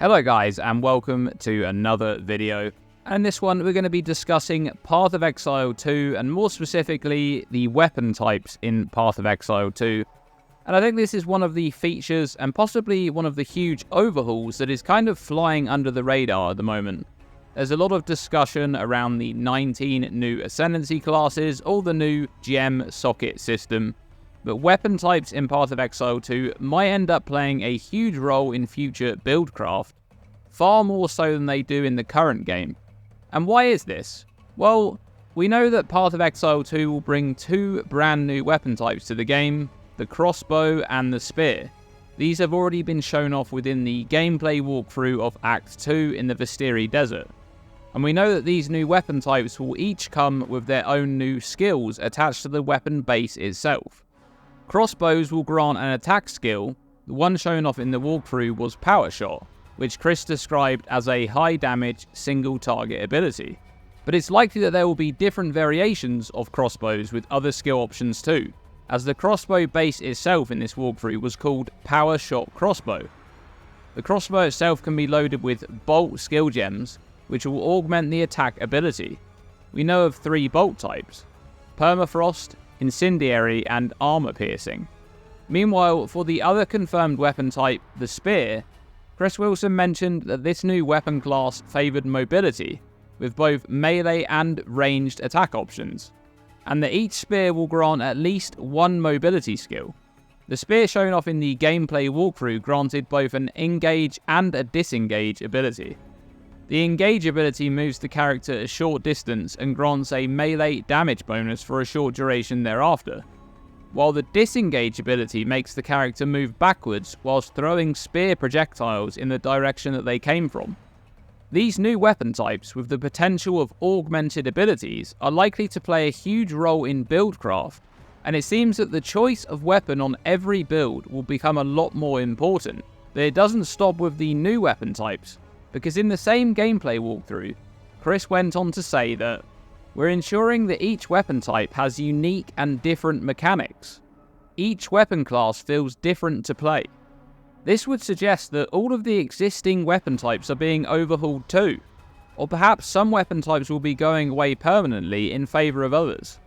Hello guys, and welcome to another video. And in this one we're going to be discussing Path of Exile 2, and more specifically the weapon types in Path of Exile 2. And I think this is one of the features and possibly one of the huge overhauls that is kind of flying under the radar at the moment. There's a lot of discussion around the 19 new Ascendancy classes, or the new gem socket system. But weapon types in Path of Exile 2 might end up playing a huge role in future buildcraft, far more so than they do in the current game. And why is this? Well, we know that Path of Exile 2 will bring two brand new weapon types to the game, the crossbow and the spear. These have already been shown off within the gameplay walkthrough of Act 2 in the Vistiri Desert. And we know that these new weapon types will each come with their own new skills attached to the weapon base itself. Crossbows will grant an attack skill. The one shown off in the walkthrough was Power Shot, which Chris described as a high damage single target ability. But it's likely that there will be different variations of crossbows with other skill options too, as the crossbow base itself in this walkthrough was called Power Shot Crossbow. The crossbow itself can be loaded with bolt skill gems, which will augment the attack ability. We know of three bolt types: Permafrost, Incendiary, and Armor Piercing. Meanwhile, for the other confirmed weapon type, the Spear, Chris Wilson mentioned that this new weapon class favoured mobility, with both melee and ranged attack options, and that each spear will grant at least one mobility skill. The spear shown off in the gameplay walkthrough granted both an engage and a disengage ability. The engage ability moves the character a short distance and grants a melee damage bonus for a short duration thereafter, while the disengage ability makes the character move backwards whilst throwing spear projectiles in the direction that they came from. These new weapon types, with the potential of augmented abilities, are likely to play a huge role in buildcraft, and it seems that the choice of weapon on every build will become a lot more important. But it doesn't stop with the new weapon types, because in the same gameplay walkthrough, Chris went on to say that we're ensuring that each weapon type has unique and different mechanics. Each weapon class feels different to play. This would suggest that all of the existing weapon types are being overhauled too, or perhaps some weapon types will be going away permanently in favour of others.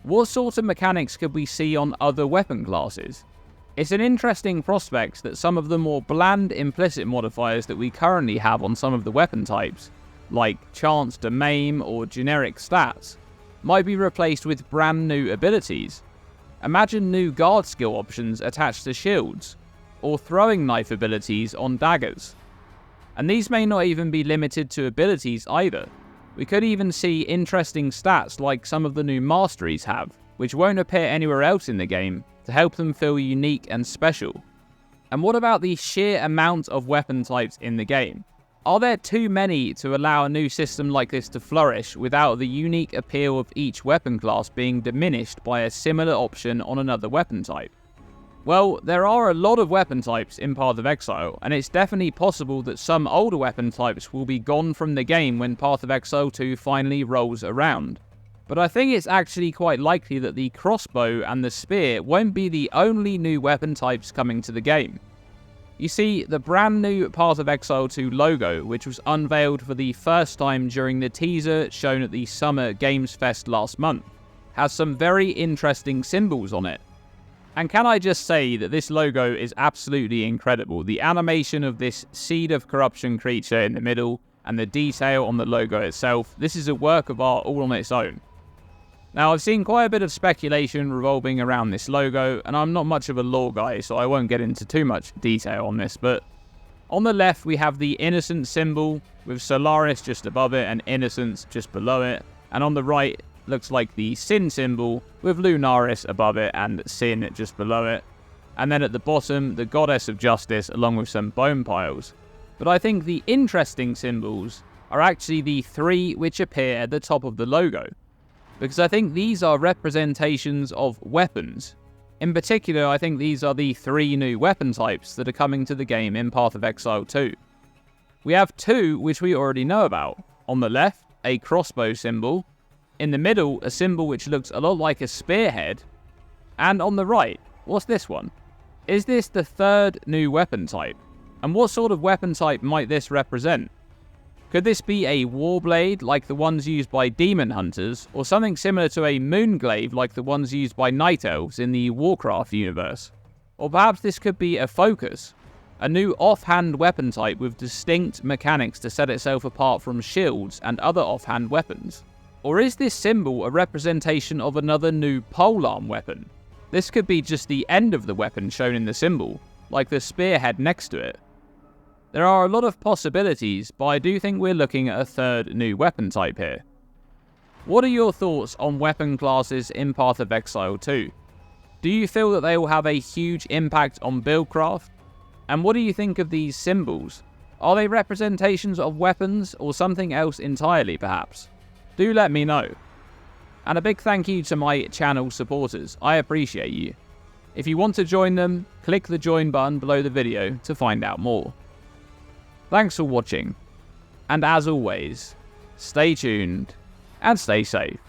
What sort of mechanics could we see on other weapon classes? It's an interesting prospect that some of the more bland implicit modifiers that we currently have on some of the weapon types, like chance to maim or generic stats, might be replaced with brand new abilities. Imagine new guard skill options attached to shields, or throwing knife abilities on daggers. And these may not even be limited to abilities either. We could even see interesting stats like some of the new masteries have, which won't appear anywhere else in the game, to help them feel unique and special. And what about the sheer amount of weapon types in the game? Are there too many to allow a new system like this to flourish without the unique appeal of each weapon class being diminished by a similar option on another weapon type? Well, there are a lot of weapon types in Path of Exile, and it's definitely possible that some older weapon types will be gone from the game when Path of Exile 2 finally rolls around. But I think it's actually quite likely that the crossbow and the spear won't be the only new weapon types coming to the game. You see, the brand new Path of Exile 2 logo, which was unveiled for the first time during the teaser shown at the Summer Games Fest last month, has some very interesting symbols on it. And can I just say that this logo is absolutely incredible. The animation of this Seed of Corruption creature in the middle, and the detail on the logo itself, this is a work of art all on its own. Now, I've seen quite a bit of speculation revolving around this logo, and I'm not much of a lore guy, so I won't get into too much detail on this, but on the left we have the Innocent symbol, with Solaris just above it and Innocence just below it, and on the right looks like the Sin symbol, with Lunaris above it and Sin just below it, and then at the bottom, the Goddess of Justice along with some bone piles. But I think the interesting symbols are actually the three which appear at the top of the logo, because I think these are representations of weapons. In particular, I think these are the three new weapon types that are coming to the game in Path of Exile 2. We have two which we already know about. On the left, a crossbow symbol. In the middle, a symbol which looks a lot like a spearhead. And on the right, what's this one? Is this the third new weapon type? And what sort of weapon type might this represent? Could this be a warblade like the ones used by demon hunters, or something similar to a moonglaive like the ones used by night elves in the Warcraft universe? Or perhaps this could be a focus, a new offhand weapon type with distinct mechanics to set itself apart from shields and other offhand weapons. Or is this symbol a representation of another new polearm weapon? This could be just the end of the weapon shown in the symbol, like the spearhead next to it. There are a lot of possibilities, but I do think we're looking at a third new weapon type here. What are your thoughts on weapon classes in Path of Exile 2? Do you feel that they will have a huge impact on buildcraft? And what do you think of these symbols? Are they representations of weapons or something else entirely perhaps? Do let me know. And a big thank you to my channel supporters, I appreciate you. If you want to join them, click the join button below the video to find out more. Thanks for watching, and as always, stay tuned and stay safe.